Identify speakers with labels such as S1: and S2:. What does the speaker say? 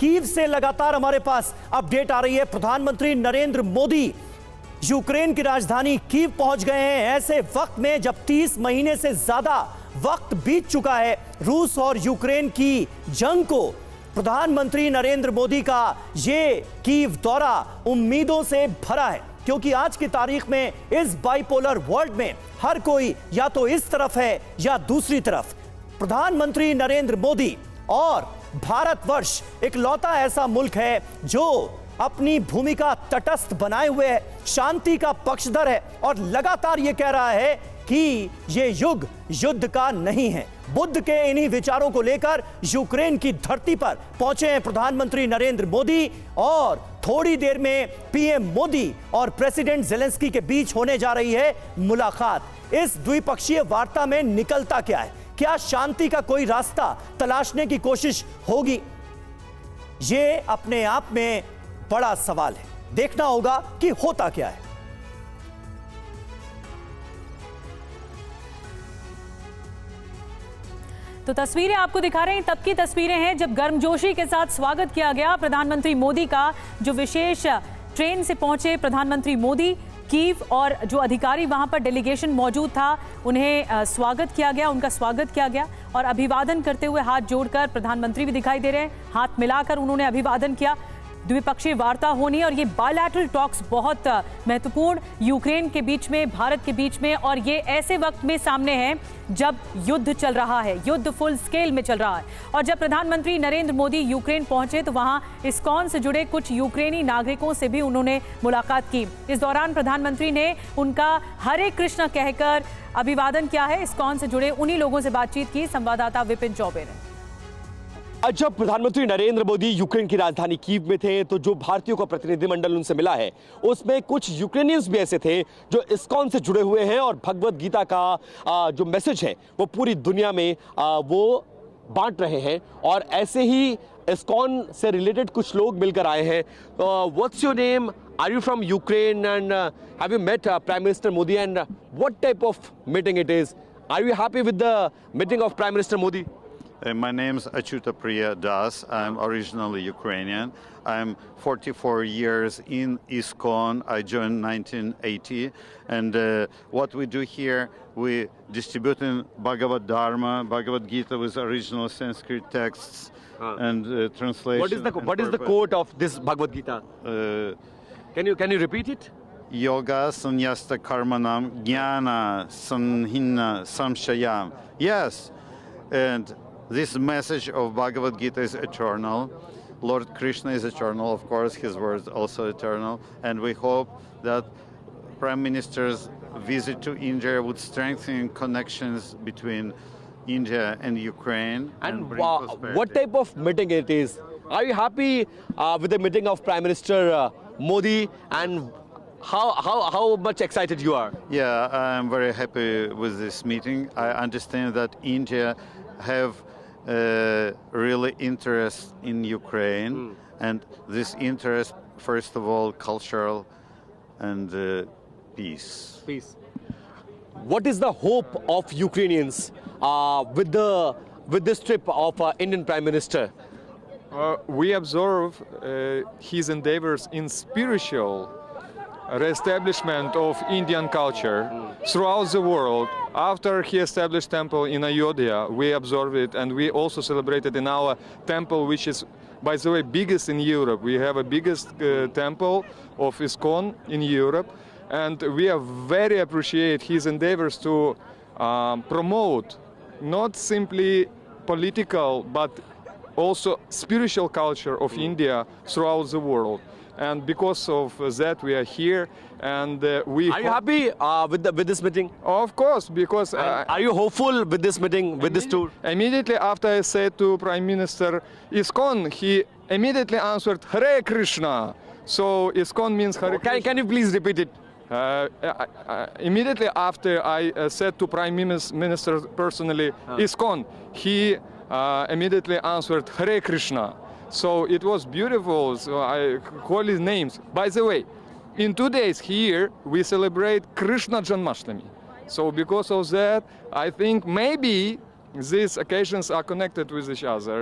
S1: Kyiv से लगातार हमारे पास अपडेट आ रही है। प्रधानमंत्री नरेंद्र मोदी यूक्रेन की राजधानी कीव पहुंच गए हैं ऐसे वक्त में जब 30 महीने से ज्यादा वक्त बीत चुका है रूस और यूक्रेन की जंग को। प्रधानमंत्री नरेंद्र मोदी का ये कीव दौरा उम्मीदों से भरा है, क्योंकि आज की तारीख में इस बाइपोलर वर्ल्ड में हर कोई या तो इस तरफ है या दूसरी तरफ। प्रधानमंत्री नरेंद्र मोदी और भारतवर्ष इकलौता ऐसा मुल्क है जो अपनी भूमिका तटस्थ बनाए हुए है, शांति का पक्षधर है और लगातार यह कह रहा है कि यह युग युद्ध का नहीं है। बुद्ध के इन्हीं विचारों को लेकर यूक्रेन की धरती पर पहुंचे हैं प्रधानमंत्री नरेंद्र मोदी और थोड़ी देर में पीएम मोदी और प्रेसिडेंट ज़ेलेंस्की के बीच होने जा रही है मुलाकात। इस द्विपक्षीय वार्ता में निकलता क्या है? क्या शांति का कोई रास्ता तलाशने की कोशिश होगी? यह अपने आप में बड़ा सवाल है, देखना होगा कि होता क्या है।
S2: तो तस्वीरें आपको दिखा रहे हैं, तब की तस्वीरें हैं जब गर्मजोशी के साथ स्वागत किया गया प्रधानमंत्री मोदी का। जो विशेष ट्रेन से पहुंचे प्रधानमंत्री मोदी कीव और जो अधिकारी वहां पर डेलीगेशन मौजूद था उन्हें स्वागत किया गया, उनका स्वागत किया गया और अभिवादन करते हुए हाथ जोड़कर प्रधानमंत्री भी दिखाई दे रहे हैं, हाथ मिलाकर उन्होंने अभिवादन किया। द्विपक्षीय वार्ता होनी और ये बायलैटरल टॉक्स बहुत महत्वपूर्ण यूक्रेन के बीच में, भारत के बीच में, और ये ऐसे वक्त में सामने है जब युद्ध चल रहा है, युद्ध फुल स्केल में चल रहा है। और जब प्रधानमंत्री नरेंद्र मोदी यूक्रेन पहुंचे तो वहां इस्कॉन से जुड़े कुछ यूक्रेनी नागरिकों से भी उन्होंने मुलाकात की। इस दौरान प्रधानमंत्री ने उनका हरे कृष्ण कहकर अभिवादन किया है। इस्कॉन से जुड़े उन्हीं लोगों से बातचीत की संवाददाता विपिन चौबे ने।
S3: जब प्रधानमंत्री नरेंद्र मोदी यूक्रेन की राजधानी कीव में थे तो जो भारतीयों का प्रतिनिधिमंडल उनसे मिला है उसमें कुछ यूक्रेनियंस भी ऐसे थे जो इस्कॉन से जुड़े हुए हैं और भगवत गीता का जो मैसेज है वो पूरी दुनिया में वो बांट रहे हैं। और ऐसे ही इस्कॉन से रिलेटेड कुछ लोग मिलकर आए हैं। What's your name? Are you from Ukraine and have you met prime minister Modi and what type of meeting it is? Are you happy with the meeting of prime minister Modi?
S4: My name is Achyuta Priya Das. I'm originally Ukrainian. I'm 44 years in ISKCON. I joined 1980. And what we do here, we distributing Bhagavad Dharma, Bhagavad Gita with original Sanskrit texts and translation.
S3: What is the quote of this Bhagavad Gita? Can you repeat it?
S4: Yoga sanyasta karmanam jnana sanhina samshayam. Yes. And this message of Bhagavad Gita is eternal. Lord Krishna is eternal, of course, his words also eternal. And we hope that Prime Minister's visit to India would strengthen connections between India and Ukraine.
S3: And
S4: bring prosperity.
S3: what type of meeting it is? Are you happy with the meeting of Prime Minister Modi, and how much excited you are?
S4: Yeah, I'm very happy with this meeting. I understand that India have really interest in Ukraine, and this interest, first of all, cultural and peace.
S3: What is the hope of Ukrainians with this trip of Indian Prime Minister?
S5: We observe his endeavors in spiritual re-establishment of Indian culture throughout the world. After he established temple in Ayodhya, we observed it, and we also celebrated in our temple, which is, by the way, biggest in Europe. We have a biggest temple of ISKCON in Europe, and we are very appreciate his endeavors to promote not simply political but also spiritual culture of India throughout the world. And because of that, we are here, and we.
S3: Are you happy with this meeting?
S5: Of course, because.
S3: Are you hopeful with this meeting, with this tour?
S5: Immediately after I said to Prime Minister ISKCON, he immediately answered Hare Krishna. So ISKCON means Hare Krishna.
S3: Can you please repeat it?
S5: Immediately after I said to Prime Minister personally ISKCON, he immediately answered Hare Krishna. So it was beautiful. So I call his names. By the way, in 2 days here we celebrate Krishna Janmashtami. So because of that, I think maybe these occasions are connected with each other.